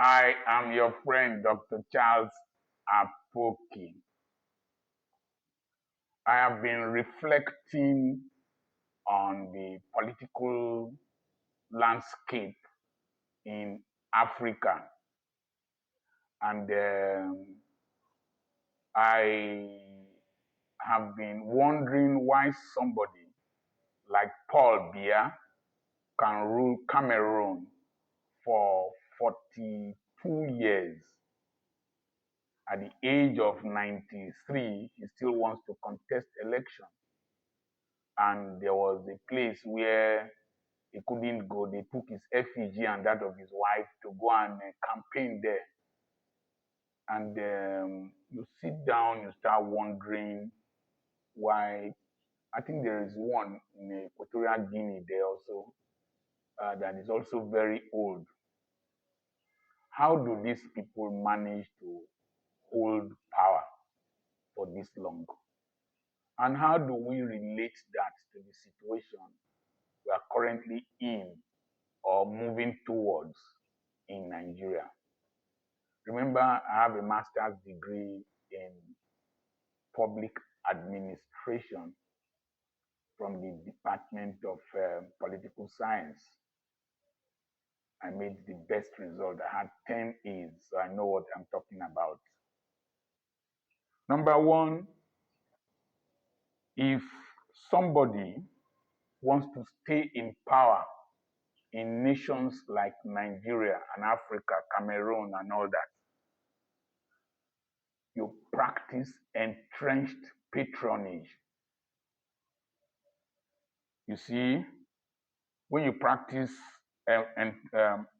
I am your friend, Dr. Charles Apoki. I have been reflecting on the political landscape in Africa, and I have been wondering why somebody like Paul Biya can rule Cameroon for 42 years. At the age of 93, he still wants to contest election. And there was a place where he couldn't go. They took his effigy and that of his wife to go and campaign there. And you sit down, you start wondering why. I think there is one in Equatorial Guinea there also that is also very old. How do these people manage to hold power for this long? And how do we relate that to the situation we are currently in or moving towards in Nigeria? Remember, I have a master's degree in public administration from the Department of Political Science. I made the best result. I had 10 A's, so I know what I'm talking about. Number one, if somebody wants to stay in power in nations like Nigeria and Africa, Cameroon, and all that, you practice entrenched patronage. You see, when you practice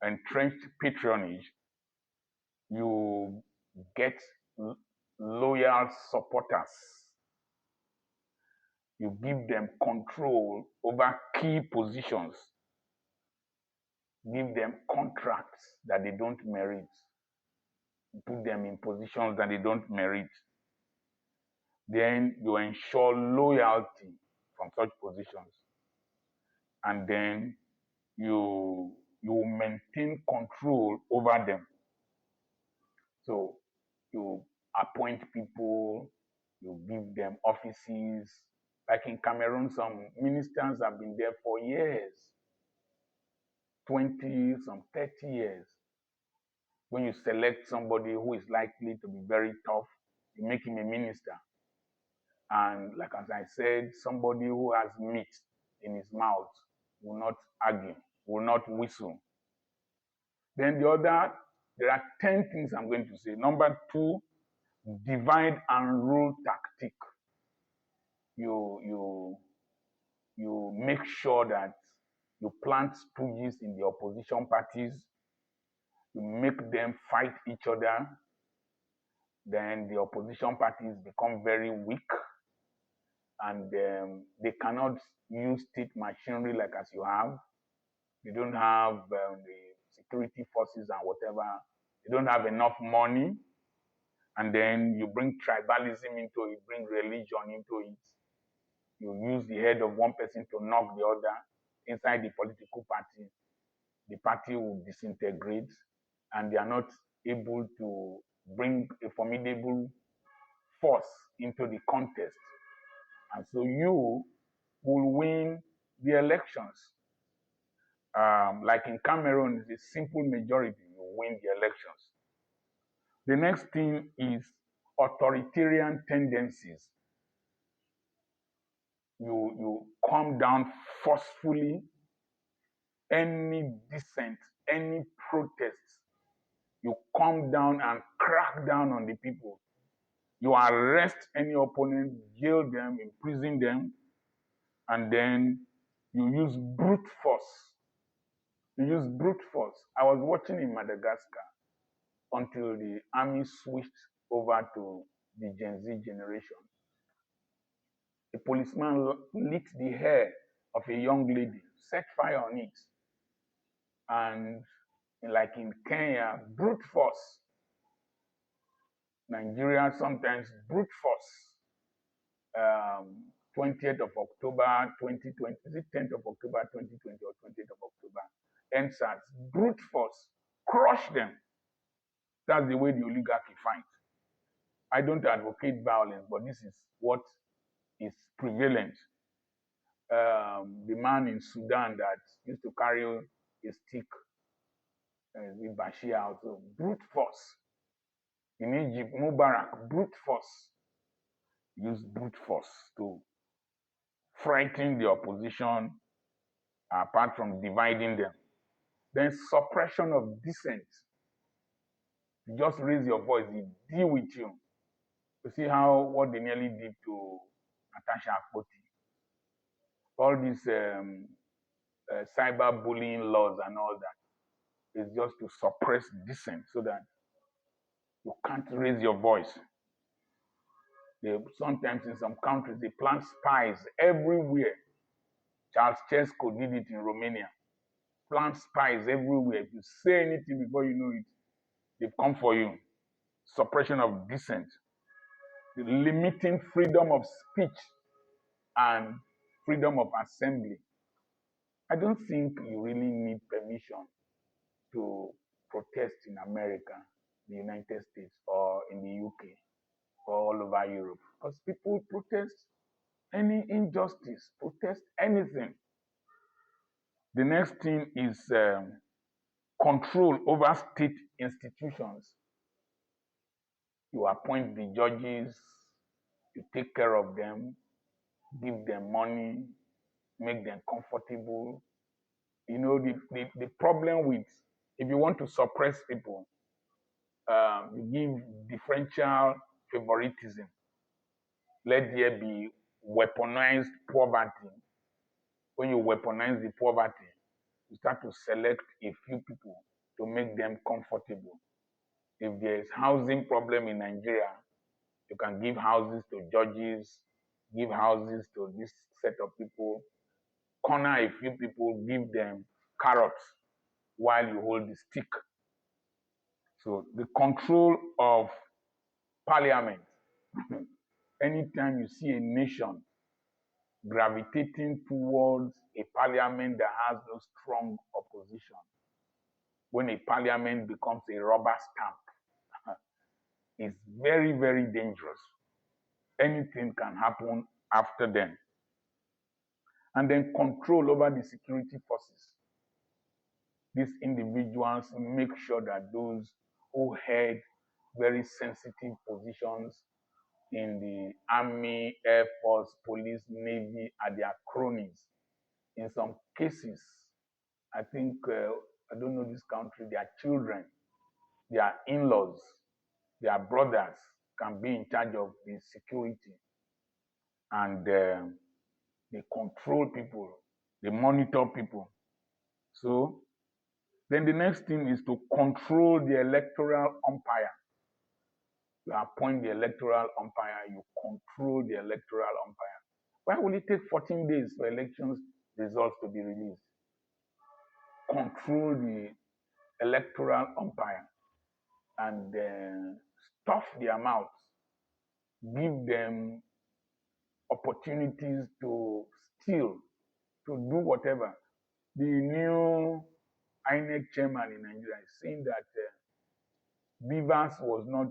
entrenched patronage, you get loyal supporters. You give them control over key positions. Give them contracts that they don't merit. Put them in positions that they don't merit. Then you ensure loyalty from such positions. And then you maintain control over them. So you appoint people, you give them offices. Like in Cameroon, some ministers have been there for years, 20, some 30 years. When you select somebody who is likely to be very tough, you make him a minister. And like as I said, somebody who has meat in his mouth will not argue, will not whistle. Then there are 10 things I'm going to say. Number 2, divide and rule tactic. You make sure that you plant stooges in the opposition parties. You make them fight each other. Then the opposition parties become very weak, and they cannot use state machinery like as you have. They don't have the security forces and whatever. They don't have enough money. And then you bring tribalism into it, bring religion into it. You use the head of one person to knock the other inside the political party. The party will disintegrate, and they are not able to bring a formidable force into the contest. And so you will win the elections. Like in Cameroon, it's a simple majority, you win the elections. The next thing is authoritarian tendencies. You come down forcefully. Any dissent, any protests, you come down and crack down on the people. You arrest any opponent, jail them, imprison them, and then you use brute force. You use brute force. I was watching in Madagascar until the army switched over to the Gen Z generation. A policeman lit the hair of a young lady, set fire on it, and like in Kenya, brute force. Nigeria, sometimes brute force. 20th of October 2020, is it 10th of October 2020 or 20th of October? NSAS, brute force, crush them. That's the way the oligarchy fights. I don't advocate violence, but this is what is prevalent. The man in Sudan that used to carry a stick with Bashir out, so brute force. In Egypt, Mubarak, brute force. Use brute force to frighten the opposition apart from dividing them. Then suppression of dissent. You just raise your voice, they deal with you. You see what they nearly did to Natasha Apoki. All these cyberbullying laws and all that is just to suppress dissent so that you can't raise your voice. Sometimes in some countries, they plant spies everywhere. Charles Cesco did it in Romania. Plant spies everywhere. If you say anything before you know it, they've come for you. Suppression of dissent. Limiting freedom of speech and freedom of assembly. I don't think you really need permission to protest in America, the United States, or in the UK, or all over Europe. Because people protest any injustice, protest anything. The next thing is control over state institutions. You appoint the judges, you take care of them, give them money, make them comfortable. You know, the problem with, if you want to suppress people, you give differential favoritism. Let there be weaponized poverty. When you weaponize the poverty, you start to select a few people to make them comfortable. If there is housing problem in Nigeria, you can give houses to judges, give houses to this set of people, corner a few people, give them carrots while you hold the stick. So the control of parliament. Anytime you see a nation gravitating towards a parliament that has no strong opposition, when a parliament becomes a rubber stamp, it's very, very dangerous. Anything can happen after then. And then control over the security forces. These individuals make sure that those who had very sensitive positions in the army, air force, police, navy are their cronies. In some cases, I think, I don't know this country, their children, their in-laws, their brothers can be in charge of the security. And they control people, they monitor people. So then the next thing is to control the electoral umpire. You appoint the electoral umpire, you control the electoral umpire. Why will it take 14 days for elections results to be released? Control the electoral umpire and stuff their mouths, give them opportunities to steal, to do whatever. The new INEC chairman in Nigeria is saying that Beavers was not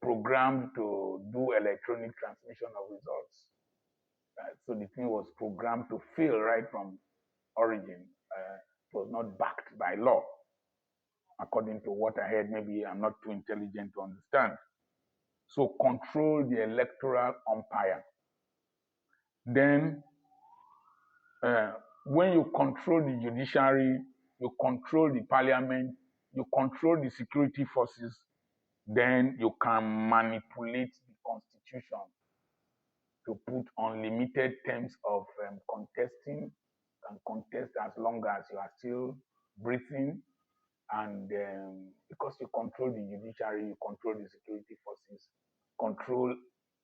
programmed to do electronic transmission of results. So the thing was programmed to fail right from origin. It was not backed by law, according to what I heard. Maybe I'm not too intelligent to understand. So control the electoral umpire. Then when you control the judiciary, you control the parliament, you control the security forces, then you can manipulate the constitution to put unlimited terms of contesting. You can contest as long as you are still breathing. And because you control the judiciary, you control the security forces, control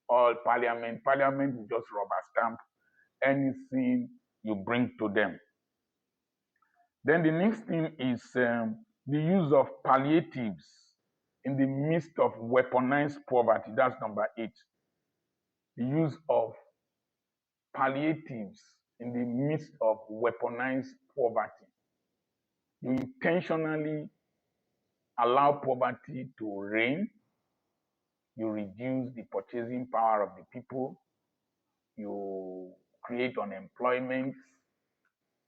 all parliament. Parliament will just rubber stamp anything you bring to them. Then the next thing is the use of palliatives in the midst of weaponized poverty. That's number 8. The use of palliatives in the midst of weaponized poverty. You intentionally allow poverty to reign, you reduce the purchasing power of the people, you create unemployment,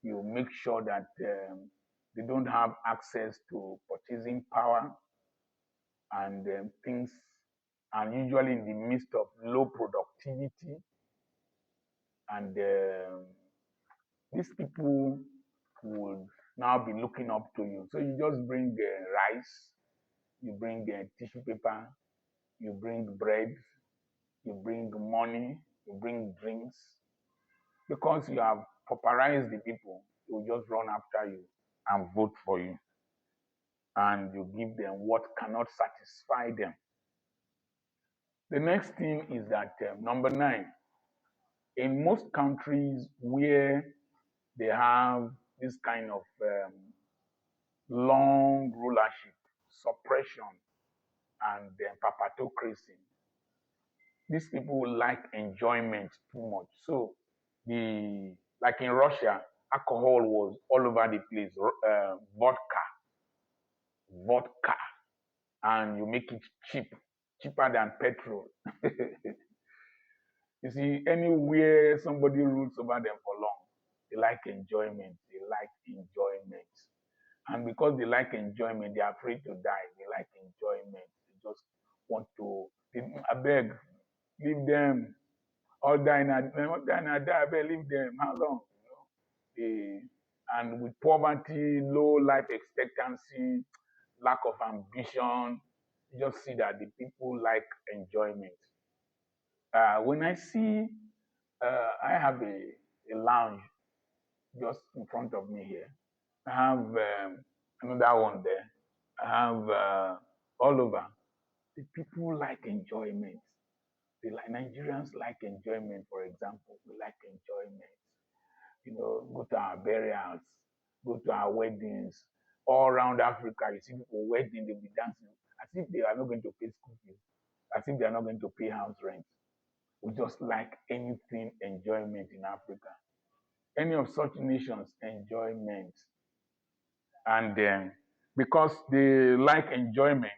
you make sure that they don't have access to purchasing power and things, and usually in the midst of low productivity. And these people would now be looking up to you. So you just bring rice, you bring tissue paper, you bring bread, you bring money, you bring drinks. Because you have pauperized the people, they will just run after you and vote for you. And you give them what cannot satisfy them. The next thing is that number 9, in most countries where they have this kind of long rulership, suppression, and papatocracy, these people like enjoyment too much. So like in Russia, alcohol was all over the place, vodka, and you make it cheaper than petrol. You see, anywhere somebody rules over them for long, they like enjoyment. They like enjoyment. And because they like enjoyment, they are afraid to die. They like enjoyment. They just want to, I beg, leave them. All die and die, I beg, leave them. How long? And with poverty, low life expectancy, lack of ambition, you just see that the people like enjoyment. When I see, I have a lounge just in front of me here. I have another one there. I have all over. The people like enjoyment. They like Nigerians like enjoyment. For example, we like enjoyment. Go to our burials, go to our weddings. All around Africa, you see people wedding, they'll be dancing as if they are not going to pay school fees, as if they are not going to pay house rent. We just like anything enjoyment in Africa. Any of such nations enjoyment. And then because they like enjoyment,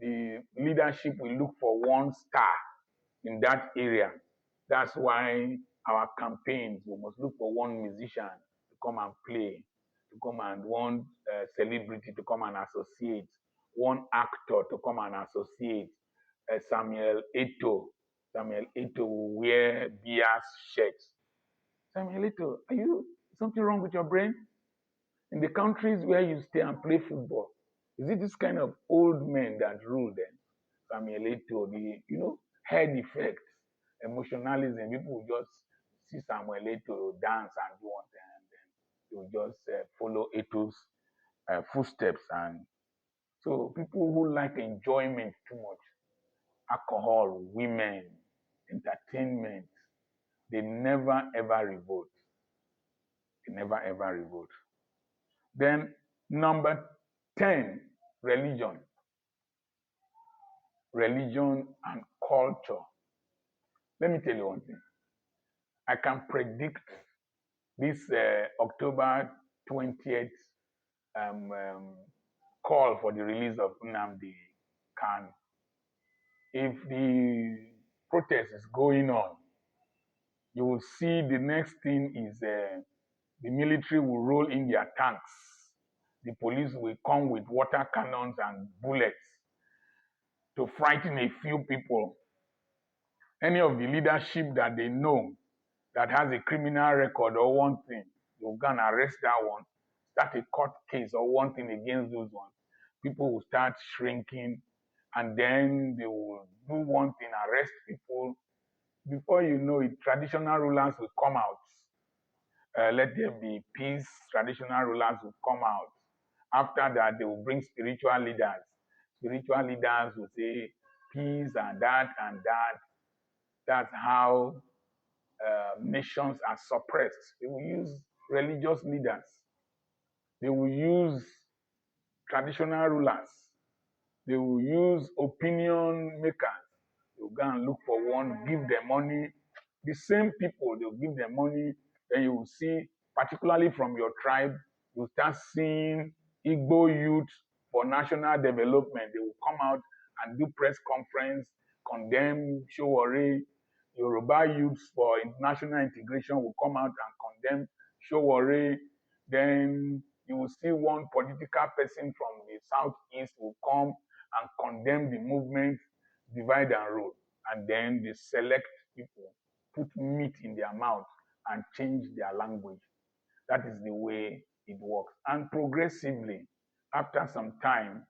the leadership will look for one star in that area. That's why our campaigns, we must look for one musician to come and play, to come and one celebrity to come and associate, one actor to come and associate. Samuel Eto'o will wear Bia's shirts. Samuel Eto'o, are you something wrong with your brain? In the countries where you stay and play football, is it this kind of old men that rule them? Samuel Eto'o, head effect, emotionalism. People will just see Samuel Eto'o dance and do one thing, and then they will just follow Eto'o's footsteps. And so people who like enjoyment too much, alcohol, women, entertainment, they never ever revolt. They never ever revolt. Then number 10, religion. Religion and culture. Let me tell you one thing. I can predict this October 20th call for the release of Nnamdi Kanu. If the protest is going on, you will see the next thing is the military will roll in their tanks. The police will come with water cannons and bullets to frighten a few people. Any of the leadership that they know that has a criminal record or one thing, they'll go and arrest that one, start a court case or one thing against those ones. People will start shrinking, and then they will do one thing, arrest people. Before you know it, traditional rulers will come out. Let there be peace, traditional rulers will come out. After that, they will bring spiritual leaders. Spiritual leaders will say peace and that and that. That's how nations are suppressed. They will use religious leaders. They will use traditional rulers. They will use opinion makers. They will go and look for one, give them money. The same people, they will give them money. Then you will see, particularly from your tribe, you start seeing Igbo youth for national development, they will come out and do press conference, condemn Showore. Yoruba youths for national integration will come out and condemn Showore. Then you will see one political person from the southeast will come and condemn the movement, divide and rule. And then they select people, put meat in their mouth and change their language. That is the way it works. And progressively, after some time,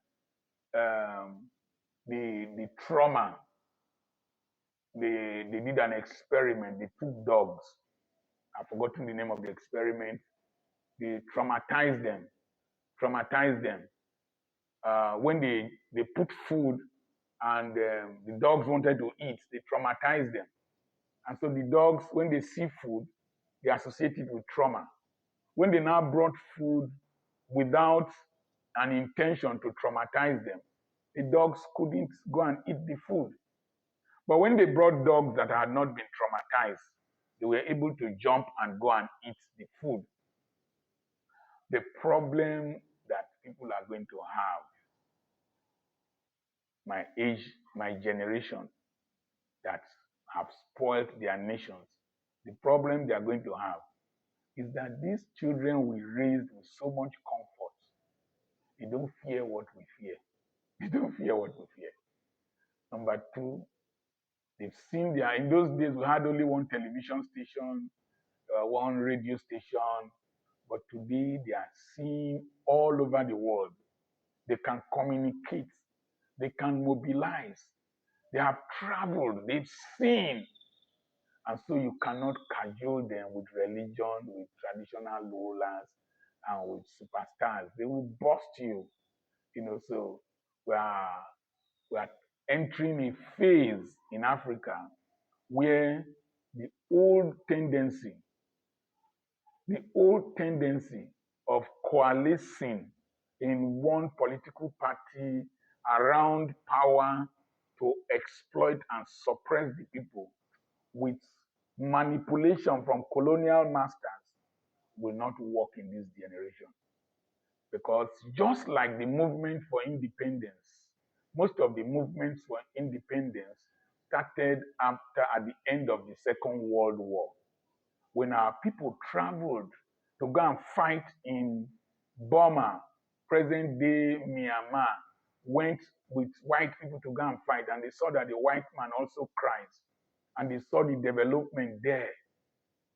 the trauma, they did an experiment. They took dogs. I've forgotten the name of the experiment. They traumatized them. When they put food and the dogs wanted to eat, they traumatized them. And so the dogs, when they see food, they associate it with trauma. When they now brought food without an intention to traumatize them, the dogs couldn't go and eat the food. But when they brought dogs that had not been traumatized, they were able to jump and go and eat the food. The problem that people are going to have, my age, my generation, that have spoiled their nations, the problem they are going to have is that these children we raised with so much comfort, they don't fear what we fear. They don't fear what we fear. Number two, they've seen in those days we had only one television station, one radio station, but today they are seeing all over the world. They can communicate, they can mobilize, they have traveled, they've seen. And so you cannot cajole them with religion, with traditional rulers, and with superstars. They will bust you. So we are entering a phase in Africa where the old tendency of coalescing in one political party around power to exploit and suppress the people with manipulation from colonial masters will not work in this generation. Because just like the movement for independence, most of the movements for independence started at the end of the Second World War, when our people traveled to go and fight in Burma, present-day Myanmar, went with white people to go and fight, and they saw that the white man also cries, and they saw the development there.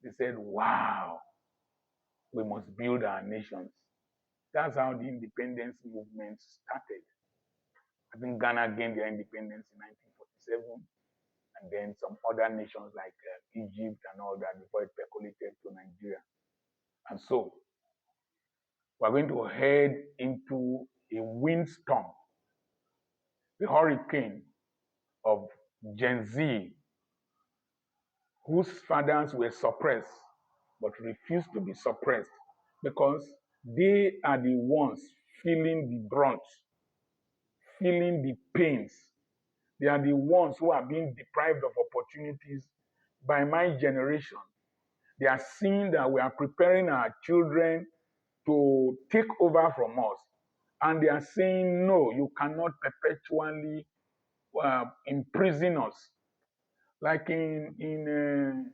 They said, wow, we must build our nations. That's how the independence movement started. I think Ghana gained their independence in 1947, and then some other nations like Egypt and all that before it percolated to Nigeria. And so we're going to head into a windstorm, the hurricane of Gen Z, whose fathers were suppressed but refused to be suppressed because they are the ones feeling the brunt, feeling the pains. They are the ones who are being deprived of opportunities by my generation. They are seeing that we are preparing our children to take over from us. And they are saying, no, you cannot perpetually imprison us. Like in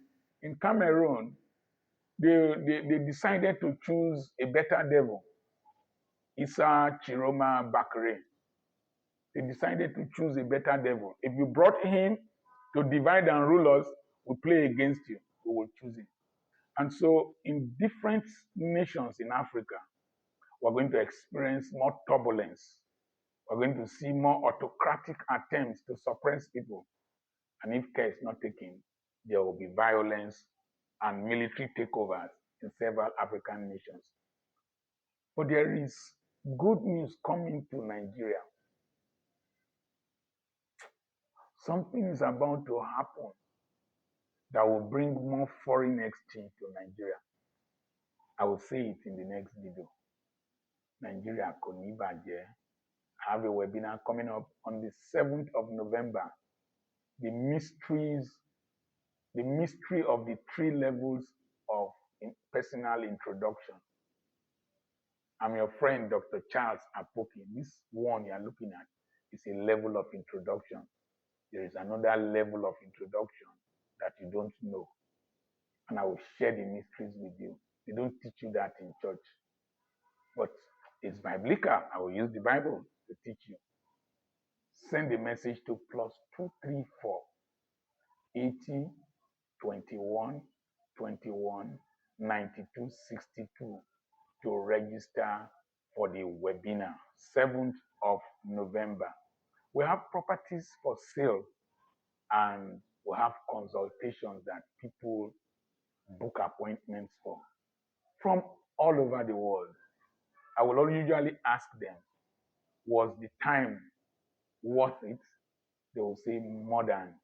Cameroon, they decided to choose a better devil, Issa Chiroma Bakre. They decided to choose a better devil. If you brought him to divide and rule us, we play against you. We will choose him. And so in different nations in Africa, we're going to experience more turbulence. We're going to see more autocratic attempts to suppress people. And if care is not taken, there will be violence and military takeovers in several African nations. But there is good news coming to Nigeria. Something is about to happen that will bring more foreign exchange to Nigeria. I will say it in the next video. Nigeria kò ní bàjẹ́. I have a webinar coming up on the 7th of November. The mystery of the 3 levels of personal introduction. I'm your friend, Dr. Charles Apoki. This one you're looking at is a level of introduction. There is another level of introduction that you don't know. And I will share the mysteries with you. They don't teach you that in church. But it's biblical. I will use the Bible to teach you. Send a message to +234 80 21 21 92 62 to register for the webinar, 7th of November. We have properties for sale and we have consultations that people book appointments for from all over the world. I will usually ask them, was the time worth it? They will say more than.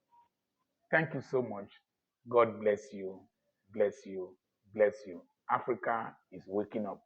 Thank you so much. God bless you, bless you, bless you. Africa is waking up.